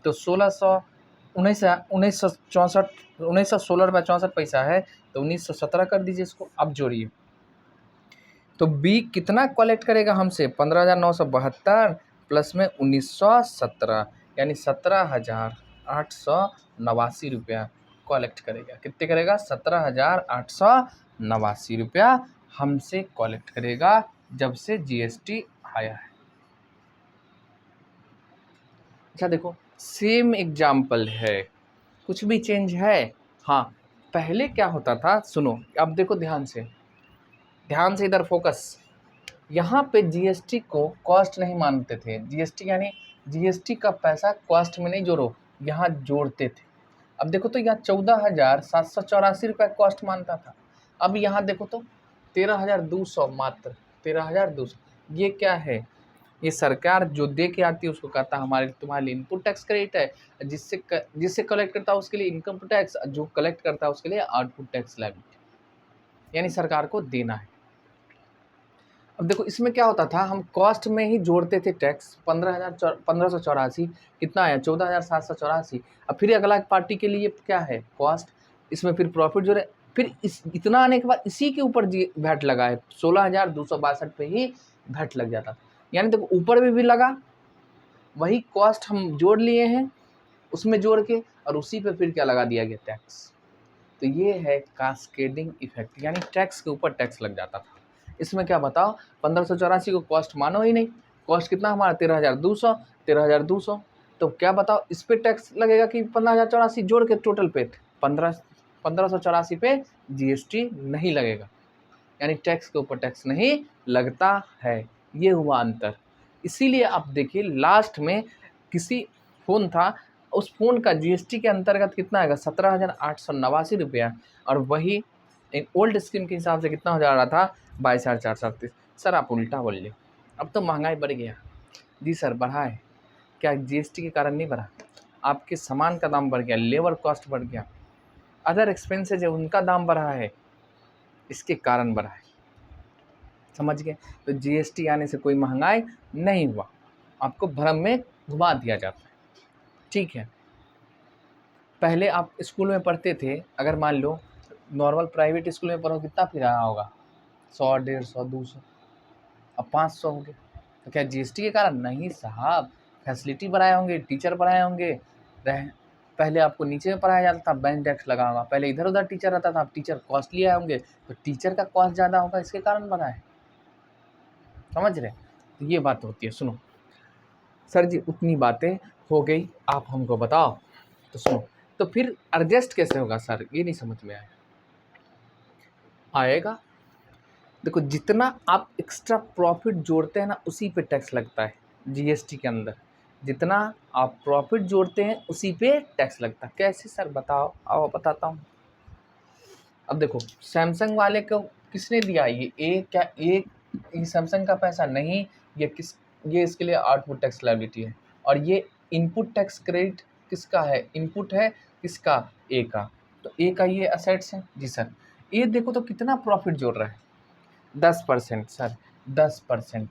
तो 1916 है, तो 1917 कर दीजिए इसको। अब जोड़िए, तो बी कितना कलेक्ट करेगा हमसे? 15,972 प्लस में 1917, यानी 17,889 रुपया कलेक्ट करेगा। कितने करेगा? 17,889 रुपया हमसे कलेक्ट करेगा जब से जीएसटी आया है। अच्छा देखो, सेम एग्जाम्पल है, कुछ भी चेंज है? हाँ, पहले क्या होता था, सुनो अब देखो ध्यान से इधर फोकस। यहाँ पे जीएसटी को कॉस्ट नहीं मानते थे। जीएसटी यानी जीएसटी का पैसा कॉस्ट में नहीं जोड़ो, यहाँ जोड़ते थे। अब देखो तो यहाँ 14,784 रुपये कॉस्ट मानता था। अब यहाँ देखो तो 13,200, मात्र 13,200। ये क्या है? ये सरकार जो दे के आती है उसको कहता है हमारे तुम्हारे लिए इनपुट टैक्स क्रेडिट है, जिससे कलेक्ट करता है उसके लिए इनकम टैक्स, जो कलेक्ट करता है उसके लिए आउटपुट टैक्स लायबिलिटी, यानी सरकार को देना है। अब देखो इसमें क्या होता था, हम कॉस्ट में ही जोड़ते थे टैक्स। 15,484 कितना आया? 14,784। अब फिर अगला पार्टी के लिए क्या है? कॉस्ट। इसमें फिर प्रॉफिट जोड़े, फिर इतना आने के बाद इसी के ऊपर वैट लगा है। 16,262 पे ही वैट लग जाता था। यानी देखो ऊपर भी लगा, वही कॉस्ट हम जोड़ लिए हैं उसमें जोड़ के, और उसी पे फिर क्या लगा दिया गया? टैक्स। तो ये है कास्केडिंग इफेक्ट, यानी टैक्स के ऊपर टैक्स लग जाता था। इसमें क्या बताओ, 1584 को कॉस्ट मानो ही नहीं। कॉस्ट कितना हमारा? 13,200। तो क्या बताओ, इस पे टैक्स लगेगा कि 15,084 जोड़ के टोटल पे? 1584 पे जीएसटी नहीं लगेगा, यानी टैक्स के ऊपर टैक्स नहीं लगता है। ये हुआ अंतर। इसीलिए आप देखिए लास्ट में किसी फ़ोन था, उस फ़ोन का जीएसटी के अंतर्गत कितना आएगा? 17,889 रुपया, और वही ओल्ड स्कीम के हिसाब से कितना हो जा रहा था? 22,438। सर आप उल्टा बोल रहे, अब तो महंगाई बढ़ गया। जी सर बढ़ा है। क्या जीएसटी के कारण नहीं बढ़ा? आपके सामान का दाम बढ़ गया, लेबर कॉस्ट बढ़ गया, अदर एक्सपेंसेज है उनका दाम बढ़ा है, इसके कारण बढ़ा है। समझ गए? तो जीएसटी आने से कोई महंगाई नहीं हुआ, आपको भ्रम में घुमा दिया जाता है। ठीक है, पहले आप स्कूल में पढ़ते थे, अगर मान लो नॉर्मल प्राइवेट स्कूल में पढ़ो, कितना फिर आया होगा? 100, 150, 200, अब 500 होंगे। तो क्या जीएसटी के कारण? नहीं साहब, फैसिलिटी बढ़ाए होंगे, टीचर बढ़ाए होंगे। पहले आपको नीचे में पढ़ाया जाता था, बैंक टैक्स लगा होगा, पहले इधर उधर टीचर रहता था, अब टीचर कॉस्टली आए होंगे, तो टीचर का कॉस्ट ज़्यादा होगा, इसके कारण बढ़ा है। समझ रहे? तो ये बात होती है। सुनो सर जी, उतनी बातें हो गई, आप हमको बताओ। तो सुनो, तो फिर एडजस्ट कैसे होगा सर? ये नहीं समझ में आएगा। देखो जितना आप एक्स्ट्रा प्रॉफिट जोड़ते हैं ना, उसी पे टैक्स लगता है जीएसटी के अंदर। जितना आप प्रॉफिट जोड़ते हैं उसी पे टैक्स लगता है। कैसे सर बताओ? आओ बताता हूँ। अब देखो सैमसंग वाले को किसने दिया? ये सैमसंग का पैसा नहीं, ये इसके लिए आउटपुट टैक्स लायबिलिटी है। और ये इनपुट टैक्स क्रेडिट किसका है? इनपुट है किसका? ए का। तो ए का ये असेट्स है। जी सर। ये देखो तो कितना प्रॉफिट जोड़ रहा है? 10% सर, 10%।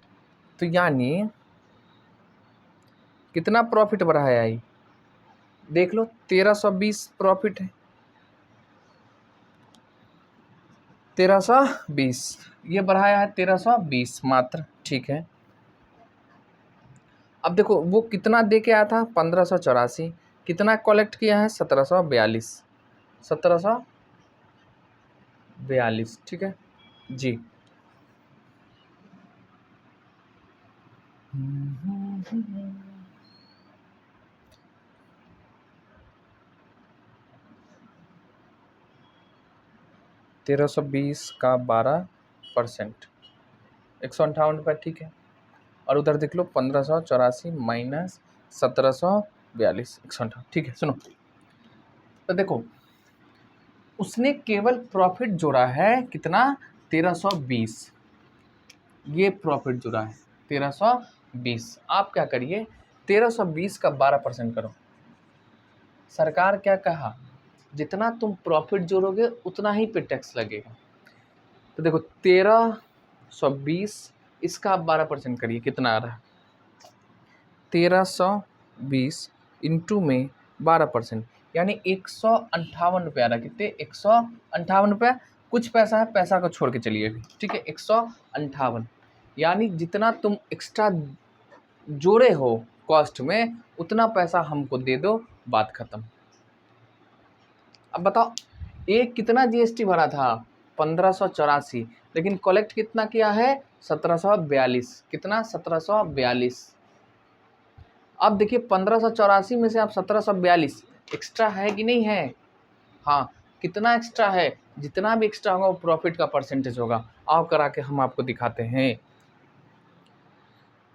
तो यानी कितना प्रॉफिट बढ़ा है आई? देख लो 1320 प्रॉफिट है, 1320 ये बढ़ाया है, 1320 मात्र। ठीक है, अब देखो वो कितना दे के आया था? 1584। कितना कलेक्ट किया है? 1742। 1742। ठीक है जी। ₹1320 का 12%, 158 रुपये। ठीक है, और उधर देख लो 1584 माइनस 1742, 158। ठीक है, सुनो तो देखो उसने केवल प्रॉफिट जोड़ा है कितना? 1320। ये प्रॉफिट जुड़ा है 1320। आप क्या करिए, 1320 का 12% करो। सरकार क्या कहा? जितना तुम प्रॉफिट जोड़ोगे उतना ही पे टैक्स लगेगा। तो देखो 1320, इसका आप 12% करिए, कितना आ रहा है? 1320 इंटू में 12%, यानी 158 रुपये आ रहा है। कितने? 158 रुपये। कुछ पैसा है, पैसा को छोड़ के चलिए अभी, ठीक है। 158, यानी जितना तुम एक्स्ट्रा जोड़े हो कॉस्ट में उतना पैसा हमको दे दो, बात खत्म। अब बताओ, एक कितना जीएसटी भरा था? 1584, लेकिन कलेक्ट कितना किया है? 1742। कितना? 1742। अब देखिए 1584 में से आप 1742 एक्स्ट्रा है कि नहीं है? हाँ, कितना एक्स्ट्रा है? जितना भी एक्स्ट्रा होगा वो प्रॉफिट का परसेंटेज होगा। आओ करा के हम आपको दिखाते हैं।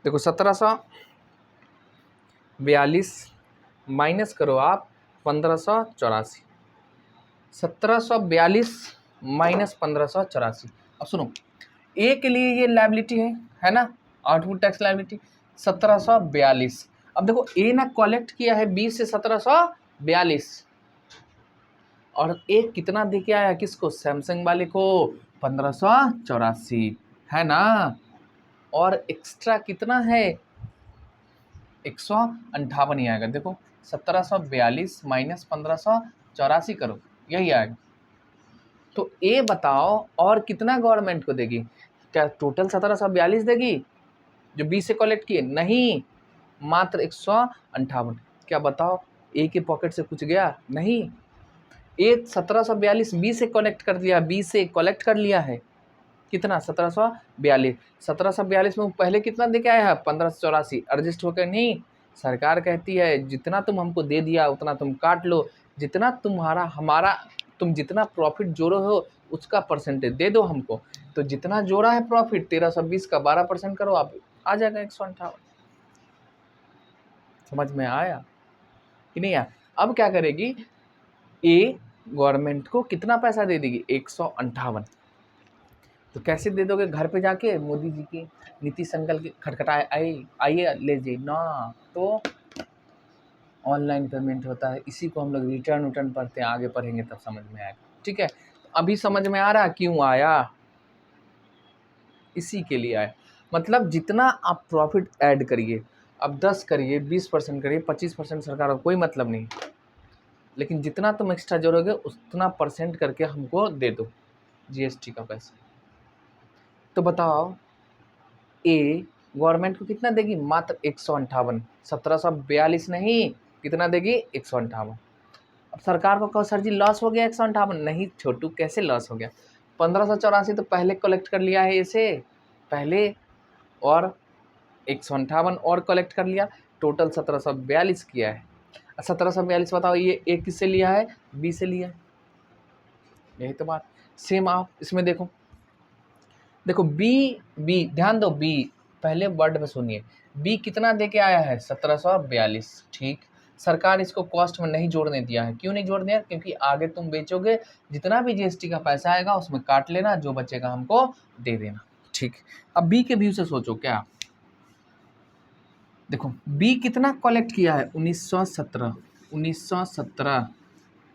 देखो 1742 माइनस करो आप 1584, 1742 माइनस 1584। अब सुनो, ए के लिए ये लायबिलिटी है ना, आउटपुट टैक्स लायबिलिटी 1742। अब देखो ए ना कलेक्ट किया है बी से 1742, और ए कितना दे के आया? किसको? सैमसंग वाले को 1584, है ना। और एक्स्ट्रा कितना है? 158 ही आएगा। देखो 1742 माइनस 1584 करो, यही आएगा। तो ए बताओ और कितना गवर्नमेंट को देगी? क्या टोटल 1742 देगी जो बी से कलेक्ट किए? नहीं, मात्र 158। क्या बताओ, ए के पॉकेट से कुछ गया? नहीं। ए 1742 बी से कलेक्ट कर दिया, बी से कलेक्ट कर लिया है। कितना? 1742। 1742 में वो पहले कितना दे के आया है? 1584। एडजस्ट होकर नहीं, सरकार कहती है जितना तुम हमको दे दिया उतना तुम काट लो, जितना तुम जितना प्रॉफिट जोड़ो हो उसका परसेंटेज दे दो हमको। तो जितना जोड़ा है प्रॉफिट 1320 का 12% करो, आप आ जाएगा 158। समझ में आया कि नहीं आया? अब क्या करेगी ए? गवर्नमेंट को कितना पैसा दे देगी? 158। तो कैसे दे दोगे? घर पे जाके मोदी जी की नीति संकल्प की खटखटाए आइए ले जाइए ना, तो ऑनलाइन पेमेंट होता है। इसी को हम लोग रिटर्न पढ़ते हैं, आगे पढ़ेंगे तब समझ में आएगा, ठीक है। तो अभी समझ में आ रहा क्यों आया? इसी के लिए आया। मतलब जितना आप प्रॉफिट ऐड करिए, अब 10 करिए, 20% करिए, 25% सरकार को कोई मतलब नहीं, लेकिन जितना तुम एक्स्ट्रा जोड़ोगे उतना परसेंट करके हमको दे दो जीएसटी का पैसा। तो बताओ ए गवर्नमेंट को कितना देगी? मात्र 158। 1742 नहीं, कितना देगी? 158। अब सरकार को कहो सर जी लॉस हो गया 158। नहीं छोटू, कैसे लॉस हो गया? 1584 तो पहले कलेक्ट कर लिया है इसे पहले, और 158 और कलेक्ट कर लिया, टोटल 1742 किया है। 1742 बताओ ये ए किससे लिया है? बी से लिया है, यही तो बात। सेम आओ इसमें देखो, देखो बी ध्यान दो, बी पहले वर्ड में सुनिए, बी कितना दे के आया है? 1742, ठीक। सरकार इसको कॉस्ट में नहीं जोड़ने दिया है। क्यों नहीं जोड़ दिया? क्योंकि आगे तुम बेचोगे, जितना भी जीएसटी का पैसा आएगा उसमें काट लेना, जो बचेगा हमको दे देना, ठीक। अब बी के व्यू से सोचो, क्या देखो बी कितना कलेक्ट किया है? 1917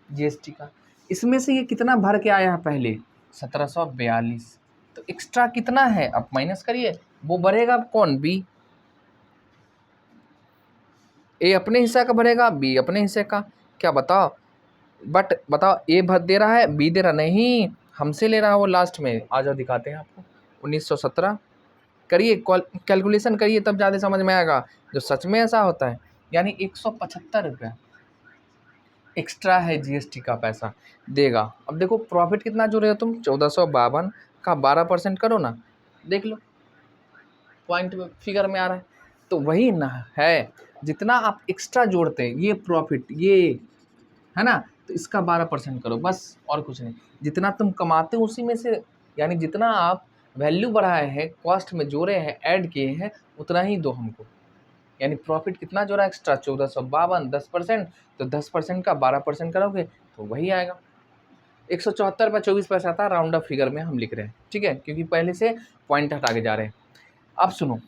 जीएसटी का, इसमें से ये कितना भर के आया है पहले? 1742। तो एक्स्ट्रा कितना है? आप माइनस करिए, वो भरेगा कौन? बी। ए अपने हिस्से का भरेगा, बी अपने हिस्से का। क्या बताओ, बट बताओ ए भर दे रहा है, बी दे रहा नहीं, हमसे ले रहा है वो लास्ट में। आ जाओ दिखाते हैं आपको। 1917 करिए, कैलकुलेशन करिए, तब ज़्यादा समझ में आएगा जो सच में ऐसा होता है। यानी 175 रुपये एक्स्ट्रा है जीएसटी का पैसा देगा। अब देखो प्रॉफिट कितना जोड़े हो तुम? 1452 का 12% करो ना, देख लो पॉइंट में फिगर में आ रहा है। तो वही ना है, जितना आप एक्स्ट्रा जोड़ते हैं ये प्रॉफिट, ये है ना, तो इसका 12% करो बस, और कुछ नहीं। जितना तुम कमाते हो उसी में से, यानी जितना आप वैल्यू बढ़ाए हैं, कॉस्ट में जोड़े हैं, ऐड किए हैं, उतना ही दो हमको। यानी प्रॉफिट कितना जोड़ा एक्स्ट्रा? 1452, 10%, तो 10% का 12% करोगे तो वही आएगा। 174 रुपये 24 पैसा था, राउंड अप फिगर में हम लिख रहे हैं, ठीक है, क्योंकि पहले से पॉइंट हटा के जा रहे हैं। अब सुनो,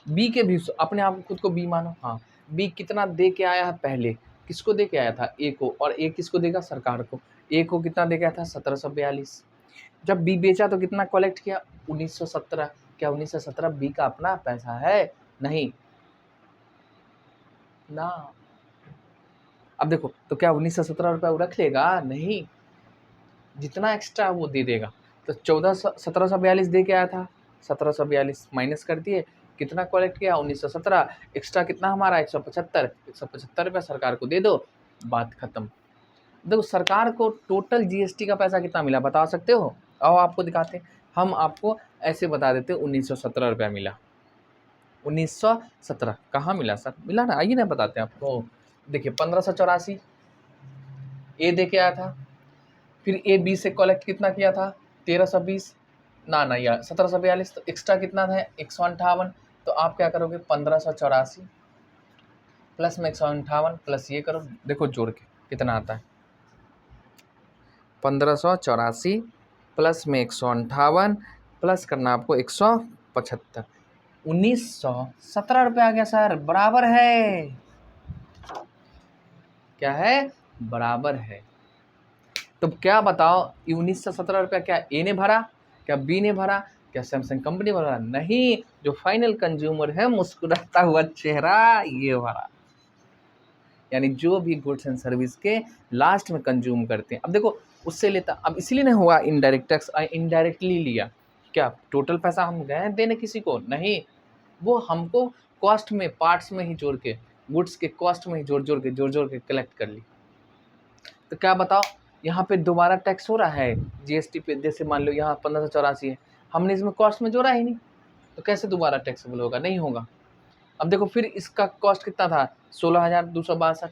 बी के भी अपने आप खुद को बी मानो, हाँ। बी कितना दे के आया है पहले? किसको दे के आया था? ए को, और ए किसको देगा? सरकार को। ए को कितना दे के आया था? 1742। जब बी बेचा तो कितना कलेक्ट किया? 1917। क्या 1917 बी का अपना पैसा है? नहीं ना। अब देखो, तो क्या 1917 रुपया वो रख लेगा? नहीं, जितना एक्स्ट्रा वो दे देगा। तो 1742 दे के आया था, 1742 माइनस कर दिए, कितना कलेक्ट किया? 1917। एक्स्ट्रा कितना हमारा? 175। 175 रुपया सरकार को दे दो, बात खत्म। देखो, सरकार को टोटल जीएसटी का पैसा कितना मिला, बता सकते हो? आओ आपको दिखाते हैं। हम आपको ऐसे बता देते, 1917 रुपया मिला। 1917 कहाँ मिला सर? मिला ना, आइए ना बताते हैं आपको। देखिए, 1584 ए दे के आया था, फिर ए बी से कलेक्ट कितना किया था? 1320 ना यार 1742। तो एक्स्ट्रा कितना था? 158। तो आप क्या करोगे? 1584 प्लस में 158 प्लस ये करो, देखो जोड़ के कितना आता है। 1584 प्लस में 158 प्लस करना आपको 175, 1917 रुपये आ गया सर, बराबर है। क्या है? बराबर है। तो क्या बताओ, 1917 रुपया क्या ए ने भरा? क्या बी ने भरा? क्या सैमसंग कंपनी भरा? नहीं, जो फाइनल कंज्यूमर है, मुस्कुराता हुआ चेहरा, ये भरा। यानी जो भी गुड्स एंड सर्विस के लास्ट में कंज्यूम करते हैं। अब देखो, उससे लेता, अब इसलिए नहीं हुआ इनडायरेक्ट टैक्स, इनडायरेक्टली लिया। क्या टोटल पैसा हम गए देने किसी को? नहीं, वो हमको कॉस्ट में, पार्ट्स में ही जोड़ के, गुड्स के कॉस्ट में ही जोड़ के कलेक्ट कर ली। तो क्या बताओ, यहाँ पे दोबारा टैक्स हो रहा है जीएसटी पे? जैसे मान लो यहाँ 1584 है, हमने इसमें कॉस्ट में जोड़ा ही नहीं, तो कैसे दोबारा टैक्सेबल होगा? नहीं होगा। अब देखो, फिर इसका कॉस्ट कितना था? 16,262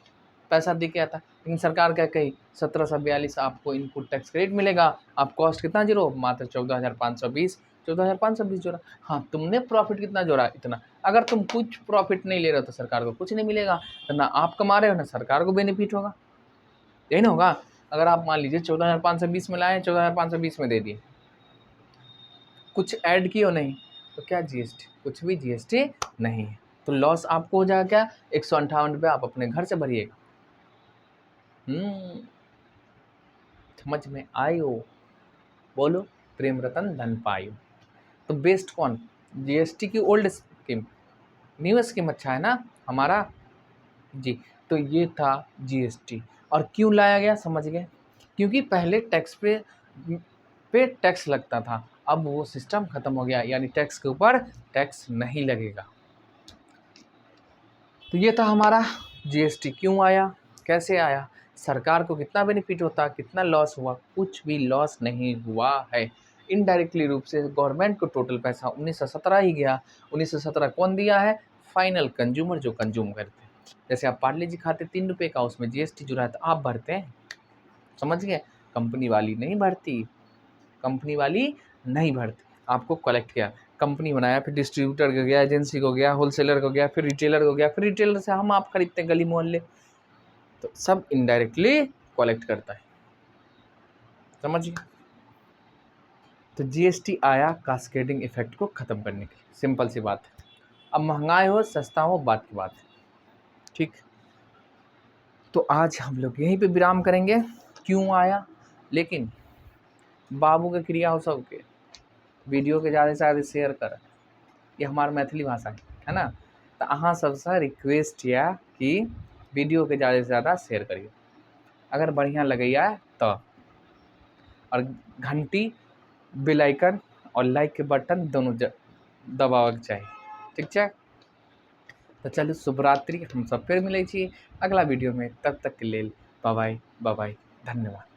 पैसा दे के आता, लेकिन सरकार क्या कही? 1742 आपको इनपुट टैक्स क्रेडिट मिलेगा। आप कॉस्ट कितना जीरो? मात्र 14,520। 14,520 जोड़ा। हाँ, तुमने प्रॉफिट कितना जोड़ा? इतना। अगर तुम कुछ प्रॉफिट नहीं ले रहे हो तो सरकार को कुछ नहीं मिलेगा, तो ना आप कमा रहे हो ना सरकार को बेनिफिट होगा। यही ना होगा। अगर आप मान लीजिए 14,520 में लाए, 14,520 में दे दिए, कुछ ऐड किए हो नहीं, तो क्या जीएसटी? कुछ भी जीएसटी नहीं है। तो लॉस आपको हो जाएगा क्या? 158 रुपये आप अपने घर से भरिएगा। समझ में आयो? बोलो, प्रेम रतन धन पायो। तो बेस्ट कौन? जीएसटी की ओल्ड स्कीम, न्यू स्कीम अच्छा है ना हमारा जी। तो ये था जीएसटी। और क्यों लाया गया, समझ गए? क्योंकि पहले टैक्स पे टैक्स लगता था, अब वो सिस्टम खत्म हो गया, यानी टैक्स के ऊपर टैक्स नहीं लगेगा। तो ये था हमारा जीएसटी। क्यों आया, कैसे आया, सरकार को कितना बेनिफिट होता, कितना लॉस हुआ? कुछ भी लॉस नहीं हुआ है। इनडायरेक्टली रूप से गवर्नमेंट को टोटल पैसा 1917 ही गया। 1917 कौन दिया है? फाइनल कंज्यूमर, जो कंज्यूम करते हैं। जैसे आप पार्ले जी खाते 3 रुपये का, उसमें जीएसटी जुड़ा है तो आप भरते हैं, समझ गए? कंपनी वाली नहीं भरती, कंपनी वाली नहीं भरती, आपको कलेक्ट किया, कंपनी बनाया, फिर डिस्ट्रीब्यूटर को गया, एजेंसी को गया, होलसेलर को गया, फिर रिटेलर को गया, फिर रिटेलर से हम आप खरीदते हैं गली मोहल्ले। तो सब इनडायरेक्टली कलेक्ट करता है, समझिए? तो जीएसटी आया कास्केडिंग इफेक्ट को ख़त्म करने के लिए, सिंपल सी बात है। अब महंगाई हो सस्ता हो बात की बात है, ठीक। तो आज हम लोग यहीं पे विराम करेंगे, क्यों आया। लेकिन बाबू के क्रिया हो सबके, वीडियो के ज़्यादा से ज़्यादा शेयर कर, ये हमार मैथिली भाषा है ना। तो अहाँ सबसे रिक्वेस्ट या कि वीडियो के ज़्यादा से ज़्यादा शेयर करिए, अगर बढ़िया लगैया तो, और घंटी, बेल आइकन और लाइक के बटन दोनों दबावक चाहिए, ठीक है? तो चलू, शुभरात्रि, हम सब फिर मिले छी अगला वीडियो में, तब तक के लिए बाय बाय, धन्यवाद।